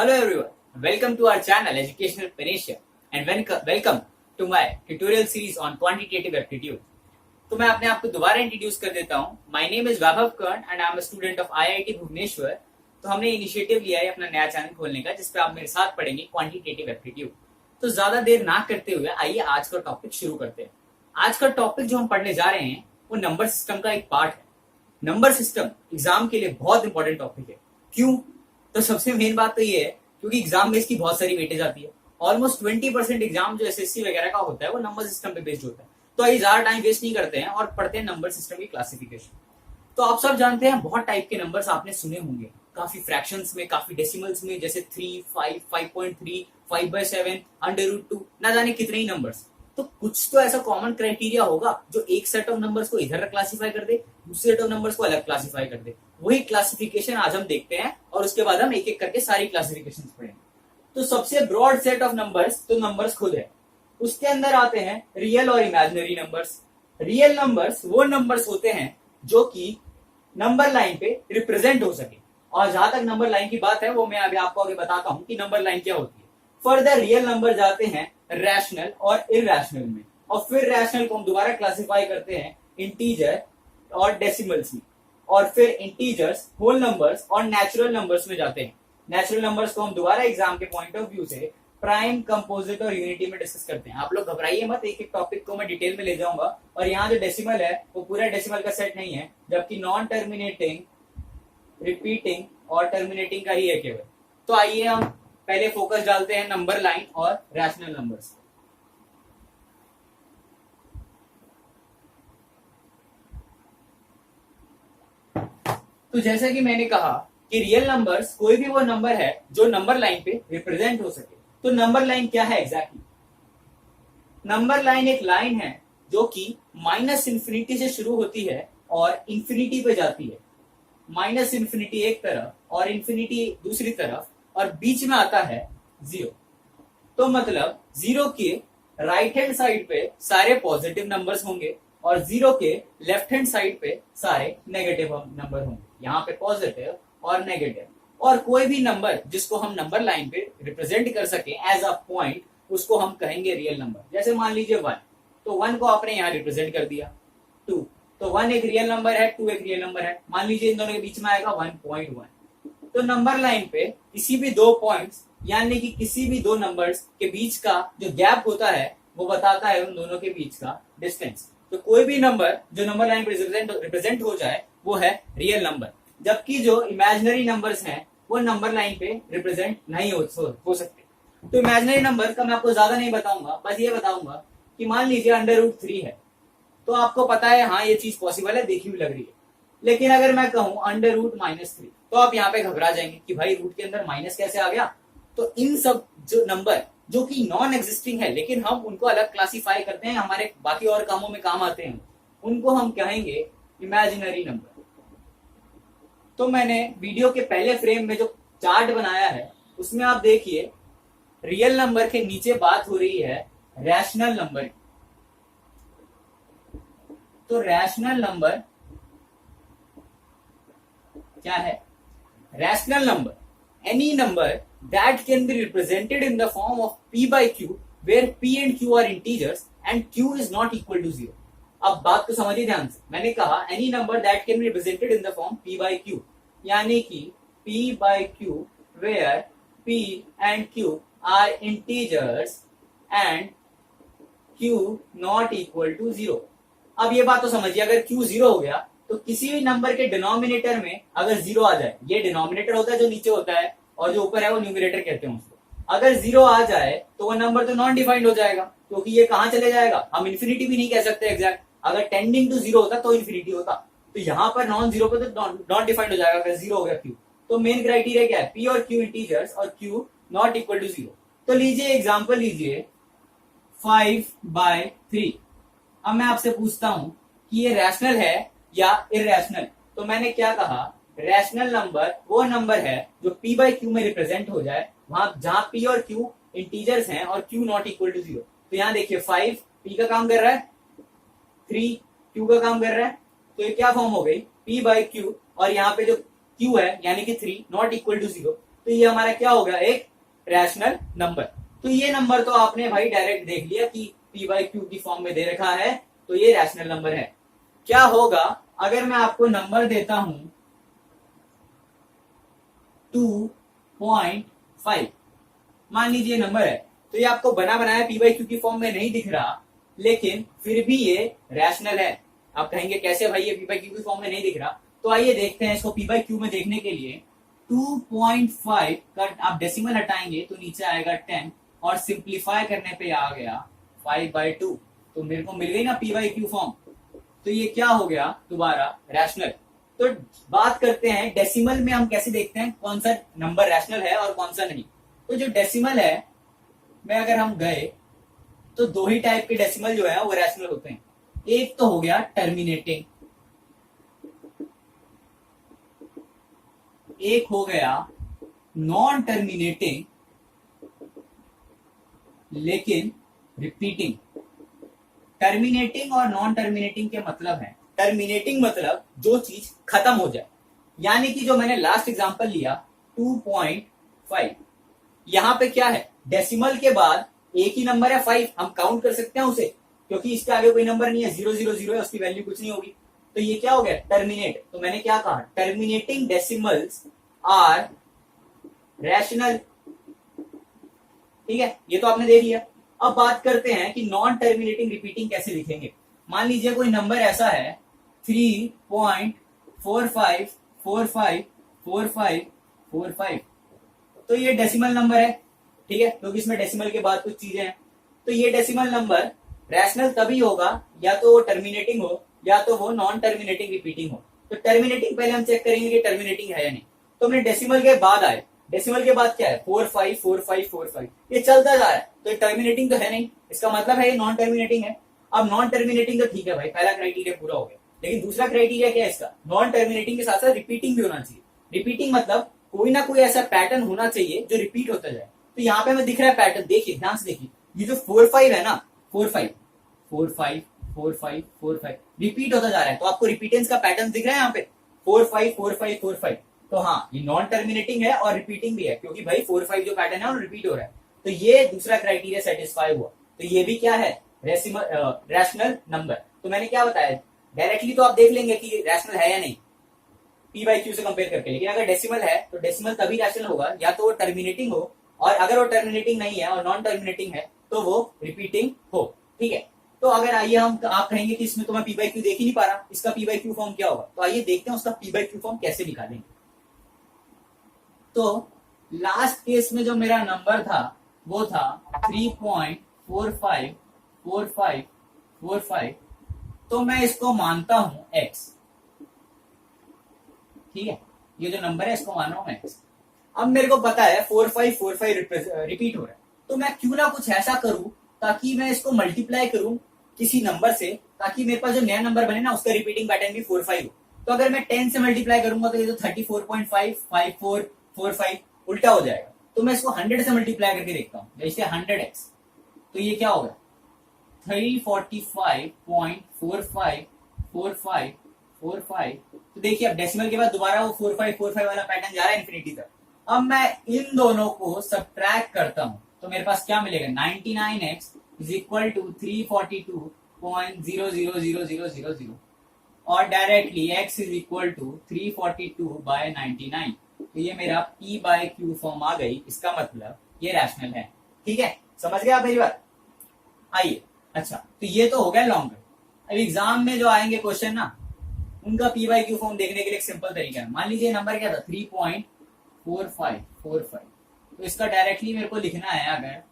Hello everyone, welcome to our channel Educational Panacea and welcome to my tutorial series on quantitative aptitude. तो मैं अपने आप को दोबारा इंट्रोड्यूस कर देता हूँ. My name is Vaibhav Karn and I am a student of IIT Bhubaneswar. तो हमने इनिशिएटिव लिया है अपना नया चैनल खोलने का जिसपे आप मेरे साथ पढ़ेंगे क्वांटिटेटिव एप्टीट्यूड. तो ज्यादा देर ना करते हुए आइए आज का टॉपिक शुरू करते हैं. आज का टॉपिक जो हम पढ़ने जा रहे हैं वो नंबर सिस्टम का एक पार्ट है. नंबर सिस्टम एग्जाम के लिए बहुत इंपॉर्टेंट टॉपिक है. क्यों? तो सबसे मेन बात तो ये है क्योंकि एग्जाम में इसकी बहुत सारी वेटेज आती है. ऑलमोस्ट 20% एग्जाम जो एसएससी वगैरह का होता है वो नंबर सिस्टम पे बेस्ड होता है. तो आइए ज्यादा टाइम वेस्ट नहीं करते हैं और पढ़ते हैं नंबर सिस्टम की क्लासिफिकेशन. तो आप सब जानते हैं बहुत टाइप के नंबर्स आपने सुने होंगे, काफी फ्रैक्शंस में, काफी डेसिमल्स में, जैसे 3, 5, 5.3, 5/7, √2, ना जाने कितने ही नंबर्स. तो कुछ तो ऐसा कॉमन क्राइटेरिया होगा जो एक सेट ऑफ नंबर्स को इधर क्लासिफाई कर दे, दूसरे सेट ऑफ नंबर्स को अलग क्लासिफाई कर दे. वही क्लासिफिकेशन आज हम देखते हैं और उसके बाद हम एक एक करके सारी क्लासिफिकेशन पढ़ेंगे. तो सबसे ब्रॉड सेट ऑफ नंबर्स तो नंबर्स खुद है. उसके अंदर आते हैं रियल और इमेजिनरी नंबर्स. रियल नंबर्स वो नंबर्स होते हैं जो कि नंबर लाइन पे रिप्रेजेंट हो सके. और जहां तक नंबर लाइन की बात है वो मैं अभी आपको आगे बताता हूं कि नंबर लाइन क्या होती है. फर्दर रियल नंबर जाते हैं रैशनल और इरैशनल में, और फिर रैशनल को हम दोबारा क्लासिफाई करते हैं इंटीजर और डेसिमल्स में, और फिर इंटीजर्स, होल नंबर्स और नेचुरल नंबर्स में जाते हैं. नेचुरल नंबर्स को हम दोबारा एग्जाम के पॉइंट ऑफ व्यू से प्राइम, कंपोजिट और यूनिटी में डिस्कस करते हैं. आप लोग घबराइए मत, एक एक टॉपिक को मैं डिटेल में ले जाऊंगा. और यहाँ जो डेसिमल है वो पूरा डेसिमल का सेट नहीं है, जबकि नॉन टर्मिनेटिंग, रिपीटिंग और टर्मिनेटिंग का ही है केवल. तो आइए हम पहले फोकस डालते हैं नंबर लाइन और रैशनल नंबर्स. तो जैसा कि मैंने कहा कि रियल नंबर्स कोई भी वो नंबर है जो नंबर लाइन पे रिप्रेजेंट हो सके. तो नंबर लाइन क्या है एग्जैक्टली? नंबर लाइन एक लाइन है जो कि -∞ से शुरू होती है और इंफिनिटी पे जाती है. -∞ एक तरफ और इंफिनिटी दूसरी तरफ, और बीच में आता है 0. तो मतलब 0 के राइट हैंड साइड पे सारे पॉजिटिव नंबर्स होंगे और 0 के लेफ्ट हैंड साइड पे सारे नेगेटिव नंबर होंगे. यहाँ पे पॉजिटिव और नेगेटिव. और कोई भी नंबर जिसको हम नंबर लाइन पे रिप्रेजेंट कर सके एज अ पॉइंट, उसको हम कहेंगे रियल नंबर. जैसे मान लीजिए 1, तो 1 को आपने यहाँ रिप्रेजेंट कर दिया. 2, तो 1 एक रियल नंबर है, 2 एक रियल नंबर है. मान लीजिए इन दोनों के बीच में आएगा 1.1. तो नंबर लाइन पे किसी भी दो पॉइंट्स यानी कि किसी भी दो नंबर्स के बीच का जो गैप होता है वो बताता है उन दोनों के बीच का डिस्टेंस. तो कोई भी नंबर जो नंबर लाइन पे रिप्रेजेंट हो जाए वो है रियल नंबर. जबकि जो इमेजिनरी नंबर्स हैं वो नंबर लाइन पे रिप्रेजेंट नहीं हो सकते. तो इमेजिनरी नंबर का मैं आपको ज्यादा नहीं बताऊंगा, बस ये बताऊंगा कि मान लीजिए √3 है. तो आपको पता है हाँ ये चीज पॉसिबल है, देखी हुई लग रही है. लेकिन अगर मैं कहूं √-3, तो आप यहाँ पे घबरा जाएंगे कि भाई रूट के अंदर माइनस कैसे आ गया. तो इन सब जो नंबर जो कि नॉन एग्जिस्टिंग है लेकिन हम उनको अलग क्लासिफाई करते हैं, हमारे बाकी और कामों में काम आते हैं, उनको हम कहेंगे इमेजिनरी नंबर. तो मैंने वीडियो के पहले फ्रेम में जो चार्ट बनाया है उसमें आप देखिए रियल नंबर के नीचे बात हो रही है रैशनल नंबर. तो रैशनल नंबर क्या है? Rational number any number that can be represented in the form of p/q where p and q are integers and q is not equal to 0. अब बात को समझिए ध्यान से. मैंने कहा any number that can be represented in the form p/q, यानी कि p/q where p and q are integers and q not equal to 0. अब ये बात तो समझिए, अगर q 0 हो गया तो किसी भी नंबर के डिनोमिनेटर में अगर 0 आ जाए, ये डिनोमिनेटर होता है जो नीचे होता है और जो ऊपर है वो न्यूमरेटर कहते हैं उसको. अगर 0 आ जाए तो वो नंबर तो नॉन डिफाइंड हो जाएगा, क्योंकि ये कहां चले जाएगा, हम इन्फिनिटी भी नहीं कह सकते एग्जैक्ट. अगर टेंडिंग टू 0 होता तो इन्फिनिटी होता. तो यहाँ पर नॉन 0 पे तो नॉन डिफाइंड हो जाएगा अगर 0 हो गया q. तो मेन क्राइटेरिया क्या है? p और q इंटीजर्स और q नॉट इक्वल टू 0. तो लीजिए एग्जाम्पल लीजिए 5/3. अब मैं आपसे पूछता हूं कि ये रैशनल है या इरैशनल. तो मैंने क्या कहा, रैशनल नंबर वो नंबर है जो p/q में रिप्रेजेंट हो जाए, वहां जहां p और q इंटीजर्स हैं और q नॉट इक्वल टू 0. तो यहाँ देखिए 5 p का काम कर रहा है, 3 q का काम कर रहा है. तो ये क्या फॉर्म हो गई, p/q, और यहाँ पे जो q है यानी कि 3 नॉट इक्वल टू 0. तो ये हमारा क्या हो गया, एक रैशनल नंबर। तो ये नंबर तो आपने भाई डायरेक्ट देख लिया कि पी बाई क्यू की फॉर्म में दे रखा है, तो ये रैशनल नंबर है। क्या होगा अगर मैं आपको नंबर देता हूं 2.5, मान लीजिए नंबर है, तो ये आपको बना बनाया पी बाई क्यू की फॉर्म में नहीं दिख रहा, लेकिन फिर भी ये रैशनल है। आप कहेंगे कैसे भाई ये पी बाई क्यू की फॉर्म में नहीं दिख रहा, तो आइए देखते हैं इसको पी बाई क्यू में देखने के लिए। 2.5 का आप डेसिमल हटाएंगे तो नीचे आएगा 10 और सिंप्लीफाई करने पे आ गया 5/2, तो मेरे को मिल गई ना पी बाई क्यू फॉर्म। तो ये क्या हो गया दोबारा, रैशनल। तो बात करते हैं डेसिमल में हम कैसे देखते हैं कौन सा नंबर रैशनल है और कौन सा नहीं। तो जो डेसिमल है में अगर हम गए तो दो ही टाइप के डेसिमल जो है वो रैशनल होते हैं। एक तो हो गया टर्मिनेटिंग, एक हो गया नॉन टर्मिनेटिंग लेकिन रिपीटिंग। टर्मिनेटिंग और नॉन टर्मिनेटिंग के मतलब है, टर्मिनेटिंग मतलब जो चीज खत्म हो जाए, यानी कि जो मैंने लास्ट एग्जांपल लिया 2.5, यहां पे क्या है, डेसिमल के बाद एक ही नंबर है 5, हम काउंट कर सकते हैं उसे, क्योंकि इसके आगे कोई नंबर नहीं है, 000 है, उसकी वैल्यू कुछ नहीं होगी। तो ये क्या हो गया, टर्मिनेट। तो मैंने क्या कहा, टर्मिनेटिंग डेसिमल्स आर रैशनल। ठीक है, ये तो आपने देख लिया। अब बात करते हैं कि नॉन टर्मिनेटिंग रिपीटिंग कैसे लिखेंगे। मान लीजिए कोई नंबर ऐसा है 3.45454545, तो ये डेसिमल नंबर है, ठीक है, क्योंकि इसमें डेसिमल के बाद कुछ चीजें हैं। तो ये डेसिमल नंबर रैशनल तभी होगा या तो वो टर्मिनेटिंग हो या तो वो नॉन टर्मिनेटिंग रिपीटिंग हो। तो टर्मिनेटिंग पहले हम चेक करेंगे कि टर्मिनेटिंग है या नहीं। तो हमने डेसिमल के बाद आए, डेसिमल के बाद क्या है 454545, ये चलता जा रहा है, तो ये टर्मिनेटिंग तो है नहीं, इसका मतलब है ये नॉन टर्मिनेटिंग है। अब नॉन टर्मिनेटिंग तो ठीक है भाई, पहला क्राइटेरिया पूरा हो गया, लेकिन दूसरा क्राइटेरिया क्या है इसका, नॉन टर्मिनेटिंग के साथ साथ रिपीटिंग भी होना चाहिए। रिपीटिंग मतलब कोई ना कोई ऐसा पैटर्न होना चाहिए जो रिपीट होता जाए। तो यहाँ पे हमें दिख रहा है पैटर्न, देखिए ध्यान से देखिए, ये जो 4-5 है ना, 4-5 4-5 4-5 4-5 रिपीट होता जा रहा है, तो आपको रिपीटेंस का पैटर्न दिख रहा है यहाँ पे 4-5 4-5 4-5। तो हाँ, ये नॉन टर्मिनेटिंग है और रिपीटिंग भी है, क्योंकि भाई 4-5 जो पैटर्न है वो रिपीट हो रहा है। तो ये दूसरा क्राइटेरिया सेटिस्फाई हुआ, तो ये भी क्या है, रैशनल नंबर। तो मैंने क्या बताया, डायरेक्टली तो आप देख लेंगे कि रैशनल है या नहीं पी बाई क्यू से कंपेयर करके, लेकिन अगर डेसिमल है तो डेसिमल तभी रैशनल होगा या तो वो टर्मिनेटिंग हो, और अगर वो टर्मिनेटिंग नहीं है और नॉन टर्मिनेटिंग है तो वो रिपीटिंग हो। ठीक है, तो अगर आइए हम, आप कहेंगे कि इसमें तो मैं पी बाई क्यू देख ही नहीं पा रहा, इसका पी बाई क्यू फॉर्म क्या होगा, तो आइए देखते हैं उसका पी बाई क्यू फॉर्म कैसे निकालेंगे। तो लास्ट केस में जो मेरा नंबर था वो था 3.454545, तो मैं इसको मानता हूं x। ठीक है, ये जो नंबर है इसको मान रहा हूं x। अब मेरे को पता है 4545 रिपीट हो रहा है, तो मैं क्यों ना कुछ ऐसा करूं ताकि मैं इसको मल्टीप्लाई करूं किसी नंबर से, ताकि मेरे पास जो नया नंबर बने ना उसका रिपीटिंग पैटर्न भी 4-5 हो। तो अगर मैं 10 से मल्टीप्लाई करूंगा तो ये तो 34.55445 उल्टा हो जाएगा। तो मैं इसको 100 से मल्टीप्लाई करके देखता हूँ, जैसे 100x, तो ये क्या होगा 345.454545। तो देखिए अब डेसिमल के बाद दोबारा वो 4545 वाला पैटर्न जा रहा है इन्फिनिटी तक। अब मैं इन दोनों को सब्ट्रैक्ट करता हूं तो मेरे पास क्या मिलेगा, 99x इज इक्वल टू 342.00000 और directly x is equal to 342/99। तो ये मेरा p बाय क्यू फॉर्म आ गई, इसका मतलब ये रैशनल है। ठीक है, समझ गए आप मेरी बात। आइए, अच्छा तो ये तो हो गया लॉन्गर। अब एग्जाम में जो आएंगे क्वेश्चन ना, उनका पी बाई क्यू फॉर्म देखने के लिए एक सिंपल तरीका है। मान लीजिए नंबर क्या था 3.4545, तो इसका डायरेक्टली मेरे को लिखना है अगर,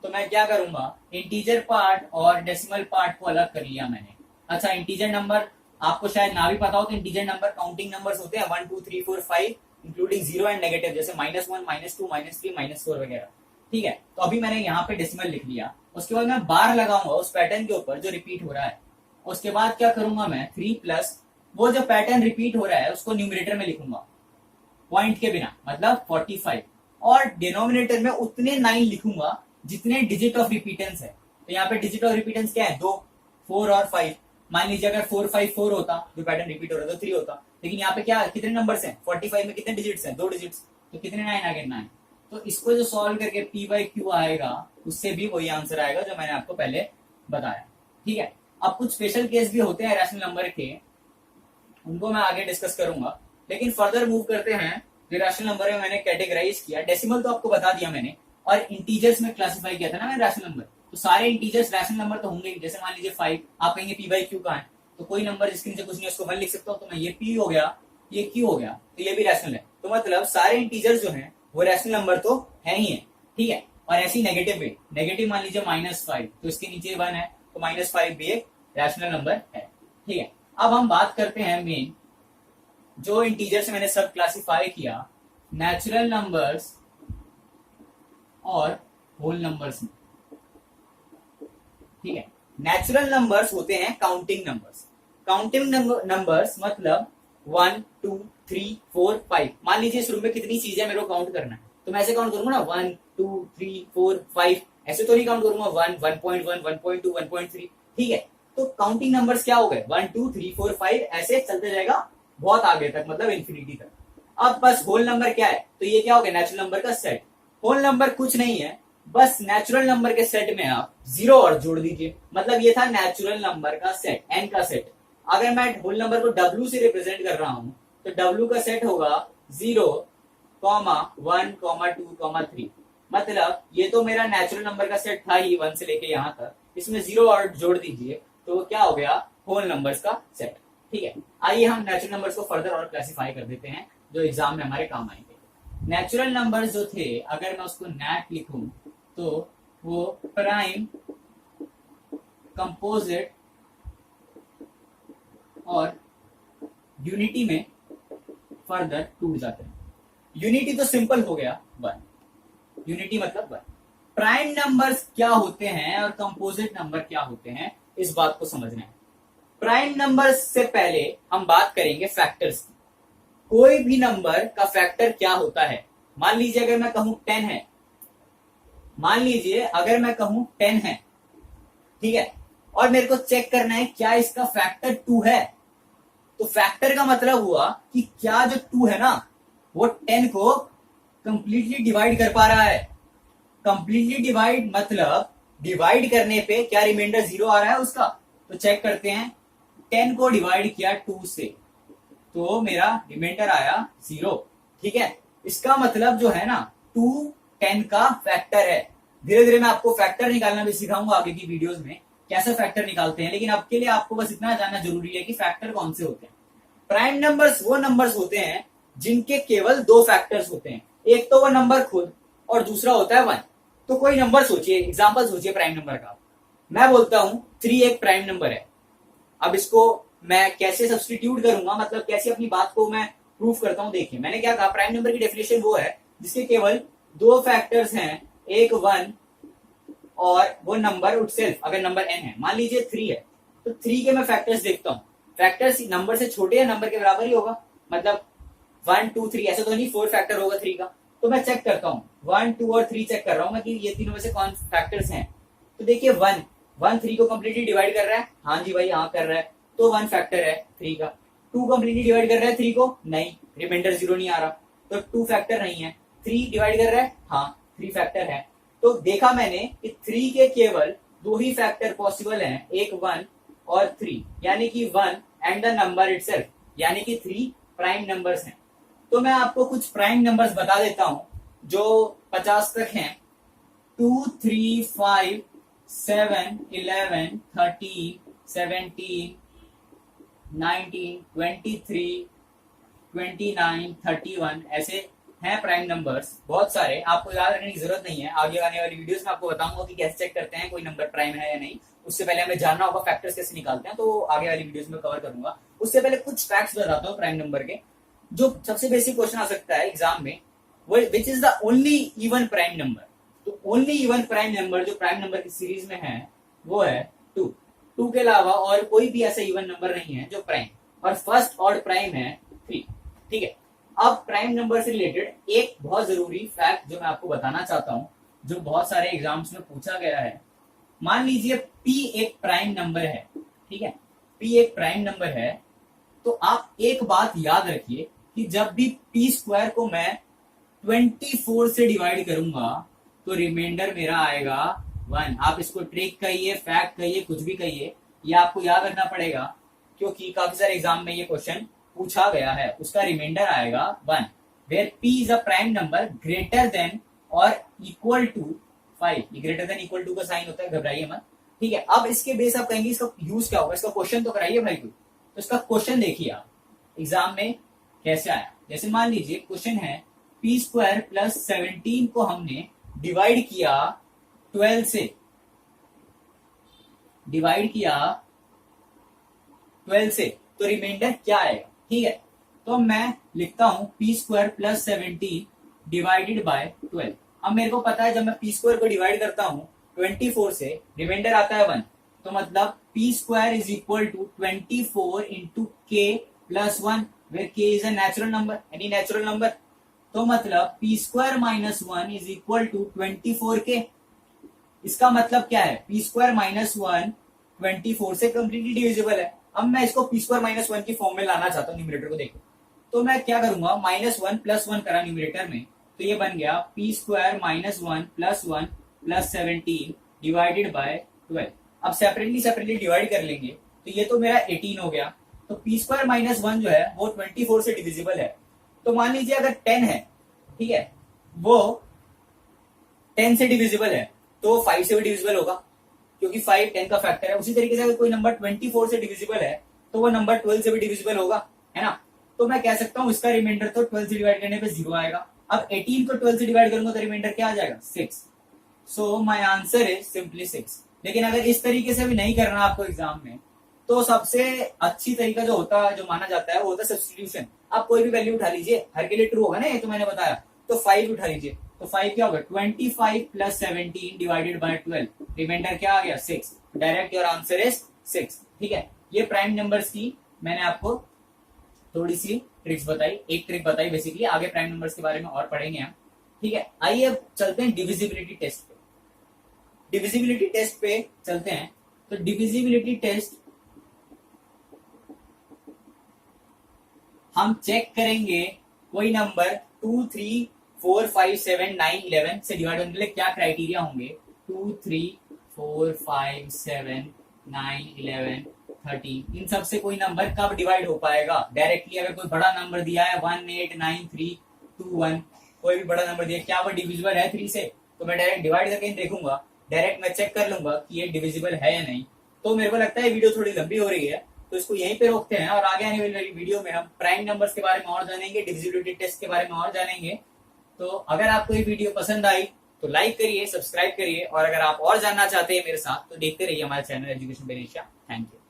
तो मैं क्या करूंगा, इंटीजर पार्ट और डेसिमल पार्ट को अलग कर लिया मैंने। अच्छा, इंटीजर नंबर आपको शायद ना भी पता हो, तो इंटीजर नंबर काउंटिंग नंबर्स होते हैं 1 2 3 4 5 इंक्लूडिंग 0 एंड नेगेटिव, जैसे -1 -2 -3 -4 वगैरह। ठीक है, तो अभी मैंने यहाँ पे डेसिमल लिख लिया, उसके बाद मैं बार लगाऊंगा उस पैटर्न के ऊपर जो रिपीट हो रहा है। उसके बाद क्या करूंगा मैं, 3 प्लस वो जो पैटर्न रिपीट हो रहा है उसको न्यूमरेटर में लिखूंगा पॉइंट के बिना, मतलब 45, और डिनोमिनेटर में उतने 9 लिखूंगा जितने डिजिट ऑफ रिपीटेंस है। तो यहाँ पे डिजिट ऑफ रिपीटेंस क्या है, 2 4 और 5। मान लीजिए अगर 4 5 4 होता जो पैटर्न रिपीट हो रहा था 3 होता, लेकिन यहाँ पे क्या कितने नंबर्स हैं, 45 में कितने डिजिट्स हैं, 2 डिजिट्स, तो कितने 9 आ गए 9। तो इसको जो सॉल्व करके p बाई क्यू आएगा उससे भी वही आंसर आएगा जो मैंने आपको पहले बताया। ठीक है, अब कुछ स्पेशल केस भी होते हैं रैशनल नंबर के, उनको मैं आगे डिस्कस करूंगा। लेकिन फर्दर मूव करते हैं। जो रैशनल नंबर में मैंने कैटेगराइज किया, डेसिमल तो आपको बता दिया मैंने, और इंटीजर्स में क्लासिफाई किया था ना मैंने रैशनल नंबर। तो सारे इंटीजर्स रैशनल नंबर तो होंगे ही। जैसे मान लीजिए 5, आप कहेंगे p बाई क्यू कहाँ है, तो कोई नंबर जिसके नीचे कुछ नहीं उसको 1 लिख सकता हूँ, तो मैं ये p हो गया, ये q हो गया, तो ये भी रैशनल है। तो मतलब सारे इंटीजर्स जो हैं वो रैशनल नंबर तो है ही है। ठीक है, और ऐसी नेगेटिव भी, नेगेटिव मान लीजिए -5, तो इसके नीचे 1 है, तो -5 भी एक रैशनल नंबर है। ठीक है, अब हम बात करते हैं मेन जो इंटीजर से मैंने सब क्लासिफाई किया, नेचुरल नंबर्स और होल नंबर्स में। ठीक है, नेचुरल नंबर्स होते हैं काउंटिंग नंबर्स। काउंटिंग नंबर्स मतलब 1 2 3 4 5। मान लीजिए इस रूम में कितनी चीजें मेरे को काउंट करना है, तो मैं ऐसे काउंट करूंगा ना 1 2 3 4 5, ऐसे तो नहीं काउंट करूंगा 1 1.1 1.2 1.3। ठीक है, तो काउंटिंग नंबर्स क्या हो गए 1 2 3 4 5, ऐसे चलते जाएगा बहुत आगे तक, मतलब इन्फिनिटी तक। अब बस होल नंबर क्या है, तो ये क्या हो गया नेचुरल नंबर का सेट। होल नंबर कुछ नहीं है, बस नेचुरल नंबर के सेट में आप 0 और जोड़ दीजिए, मतलब ये था नेचुरल नंबर का सेट, n का सेट। अगर मैं होल नंबर को w से रिप्रेजेंट कर रहा हूं, तो w का सेट होगा 0, 1, 2, 3। मतलब ये तो मेरा नेचुरल नंबर का सेट था ही 1 से लेके यहां तक, इसमें 0 और जोड़ दीजिए तो क्या हो गया होल नंबर्स का सेट। ठीक है, आइए हम नेचुरल नंबर्स को फर्दर और क्लासिफाई कर देते हैं जो एग्जाम में हमारे काम आएंगे। नेचुरल नंबर्स जो थे, अगर मैं उसको नैट लिखूं तो वो प्राइम, कंपोजिट और यूनिटी में फर्दर टूट जाते हैं। यूनिटी तो सिंपल हो गया 1, यूनिटी मतलब 1। प्राइम नंबर्स क्या होते हैं और कंपोजिट नंबर क्या होते हैं, इस बात को समझना है। प्राइम नंबर्स से पहले हम बात करेंगे फैक्टर्स की। कोई भी नंबर का फैक्टर क्या होता है। मान लीजिए अगर मैं कहूं 10 है, मान लीजिए अगर मैं कहूं 10 है, ठीक है, और मेरे को चेक करना है क्या इसका फैक्टर 2 है, तो फैक्टर का मतलब हुआ कि क्या जो 2 है ना वो 10 को कंप्लीटली डिवाइड कर पा रहा है। कंप्लीटली डिवाइड मतलब डिवाइड करने पे क्या रिमाइंडर 0 आ रहा है उसका, तो चेक करते हैं। 10 को डिवाइड किया 2 से, तो मेरा रिमाइंडर आया 0। ठीक है, इसका मतलब जो है ना 2 10 का फैक्टर है। धीरे धीरे मैं आपको फैक्टर निकालना भी सिखाऊंगा आगे की वीडियोस में, कैसे फैक्टर निकालते हैं। लेकिन अब के लिए आपको बस इतना जानना जरूरी है कि फैक्टर कौन से होते हैं। प्राइम नंबर्स वो नंबर्स होते हैं जिनके केवल 2 फैक्टर्स होते हैं, एक तो वो नंबर खुद और दूसरा होता है 1। तो कोई नंबर सोचिए, एग्जाम्पल सोचिए प्राइम नंबर का। मैं बोलता हूं 3 एक प्राइम नंबर है। अब इसको मैं कैसे सब्सटीट्यूट करूंगा, मतलब कैसे अपनी बात को मैं प्रूफ करता हूं। देखिए मैंने क्या कहा, प्राइम नंबर की डेफिनेशन वो है जिसके केवल 2 फैक्टर्स हैं, एक 1 और वो नंबर उटसेल्फ। अगर नंबर n है, मान लीजिए 3 है, तो 3 के मैं फैक्टर्स देखता हूँ। फैक्टर्स नंबर से छोटे या नंबर के बराबर ही होगा, मतलब 1 2 3, ऐसा तो नहीं 4 फैक्टर होगा 3 का। तो मैं चेक करता हूँ 1 2 और 3 चेक कर रहा हूँ मैं कि ये तीनों में से कौन फैक्टर्स हैं। तो देखिए 1 3 को कंप्लीटली डिवाइड कर रहा है, हाँ जी भाई हाँ कर रहा है, तो 1 फैक्टर है 3 का। 2 कंप्लीटली डिवाइड कर रहा है 3 को, नहीं, रिमाइंडर 0 नहीं आ रहा, तो 2 फैक्टर नहीं है। 3 डिवाइड कर रहा है, हाँ 3 फैक्टर है। तो देखा मैंने कि 3 के केवल 2 ही फैक्टर पॉसिबल हैं, एक 1 और 3, यानी कि 1 एंड द नंबर इटसेल्फ, यानी कि 3 प्राइम नंबर्स हैं। तो मैं आपको कुछ प्राइम नंबर्स बता देता हूं जो 50 तक हैं। 2 3 5 7 11 13 17 19 23 29 31, ऐसे हैं प्राइम नंबर्स बहुत सारे। आपको याद रखने की जरूरत नहीं है, आगे आने वाली वीडियोस में आपको बताऊंगा कि कैसे चेक करते हैं कोई नंबर प्राइम है या नहीं। उससे पहले हमें जानना होगा फैक्टर्स कैसे निकालते हैं, तो आगे वाली वीडियोस में कवर करूंगा। उससे पहले कुछ फैक्ट्स बताता हूँ प्राइम नंबर के, जो सबसे बेसिक क्वेश्चन आ सकता है एग्जाम में। Which is the only even prime number. तो ओनली इवन प्राइम नंबर जो प्राइम नंबर की सीरीज में है वो है 2 के अलावा और कोई भी ऐसा इवन नंबर नहीं है जो प्राइम, और फर्स्ट ऑड प्राइम है 3। ठीक है, अब प्राइम नंबर से रिलेटेड एक बहुत जरूरी फैक्ट जो मैं आपको बताना चाहता हूं, जो बहुत सारे एग्जाम्स में पूछा गया है। मान लीजिए p एक प्राइम नंबर है, ठीक है, p एक प्राइम नंबर है, तो आप एक बात याद रखिए कि जब भी p स्क्वायर को मैं 24 से डिवाइड करूंगा तो रिमाइंडर मेरा आएगा 1। आप इसको ट्रिक कहिए, फैक्ट कहिए, कुछ भी कहिए, ये आपको याद रखना पड़ेगा क्योंकि काफी सारे एग्जाम में ये क्वेश्चन पूछा गया है। उसका रिमाइंडर आएगा 1 where p is a prime number greater than और इक्वल टू 5। ये ग्रेटर देन इक्वल टू का साइन होता है, घबराइए मत, ठीक है। अब इसके बेस आप कहेंगे इसका यूज क्या होगा, इसका क्वेश्चन तो कराइए भाई कोई। तो इसका क्वेश्चन देखिए आप एग्जाम में कैसे आया। जैसे मान लीजिए क्वेश्चन है p² प्लस 17 को हमने डिवाइड किया 12 से, डिवाइड किया 12 से, तो रिमाइंडर क्या आएगा, ठीक है। तो मैं लिखता हूं p² प्लस 17 डिवाइडेड बाय 12। अब मेरे को पता है जब मैं p² को डिवाइड करता हूं 24 से, रिमाइंडर आता है 1, तो मतलब p² is equal to 24 into k plus 1 where k is a natural number, any natural number. तो मतलब p² minus 1 is equal to 24k। इसका मतलब क्या है, p² माइनस 1 24 से कंप्लीटली डिविजिबल है। अब मैं इसको p² माइनस 1 की फॉर्म में लाना चाहता हूँ, न्यूमरेटर को देखो, तो मैं क्या करूंगा, -1 प्लस 1 करा न्यूमरेटर में, तो ये बन गया p² minus 1 plus 1 plus 17 divided by 12। अब सेपरेटली डिवाइड कर लेंगे तो ये तो मेरा 18 हो गया। तो p² माइनस 1 जो है वो 24 से डिविजिबल है। तो मान लीजिए अगर 10 है, ठीक है, वो 10 से डिविजिबल है तो 5 से भी डिविजिबल होगा क्योंकि 5 10 का फैक्टर है। उसी तरीके से अगर कोई नंबर 24 से डिविजिबल है तो वो नंबर 12 से भी डिविजिबल होगा, है ना। तो मैं कह सकता हूं इसका रिमाइंडर तो 12 से डिवाइड करने पे 0 आएगा। अब 18 को 12 से डिवाइड करूंगा तो रिमाइंडर क्या आ जाएगा, 6। So my answer is simply 6। लेकिन अगर इस तरीके से भी नहीं करना आपको एग्जाम में, तो सबसे अच्छी तरीका जो होता है, जो माना जाता है, वो होता है सब्स्टिट्यूशन। आप कोई भी वैल्यू उठा लीजिए, हर के लिए ट्रू होगा ना, ये तो मैंने बताया। तो 5 उठा लीजिए, तो 5 क्या होगा, 25 प्लस 17 डिवाइडेड बाय 12, रिमाइंडर क्या आ गया, 6। डायरेक्ट योर आंसर इज 6, ठीक है। ये प्राइम नंबर्स की मैंने आपको थोड़ी सी ट्रिक्स बताई, एक ट्रिक बताई बेसिकली। आगे प्राइम नंबर्स के बारे में और पढ़ेंगे हम, ठीक है। आइए अब चलते हैं डिविजिबिलिटी टेस्ट पे। डिविजिबिलिटी टेस्ट पे चलते हैं। तो डिविजिबिलिटी टेस्ट हम चेक करेंगे कोई नंबर 2, 3, 4, 5, 7, 9, 11 से डिवाइड होने के लिए क्या क्राइटेरिया होंगे। 2, 3, 4, 5, 7, 9, 11, 13, इन सब से कोई नंबर कब डिवाइड हो पाएगा डायरेक्टली। अगर कोई बड़ा नंबर दिया है 1, 8, 9, 3, 2, 1, कोई भी बड़ा नंबर दिया, क्या वो डिविजिबल है 3 से, तो मैं डायरेक्ट डिवाइड करके देखूंगा, डायरेक्ट मैं चेक कर लूंगा कि ये डिविजिबल है या नहीं। तो मेरे को लगता है वीडियो थोड़ी लंबी हो रही है, तो इसको यहीं पे रोकते हैं और आगे आने वाली वीडियो में हम प्राइम नंबर्स के बारे में और जानेंगे, डिविजिबिलिटी टेस्ट के बारे में और जानेंगे। तो अगर आपको ये वीडियो पसंद आई तो लाइक करिए, सब्सक्राइब करिए, और अगर आप और जानना चाहते हैं मेरे साथ तो देखते रहिए हमारे channel education panacea. Thank you.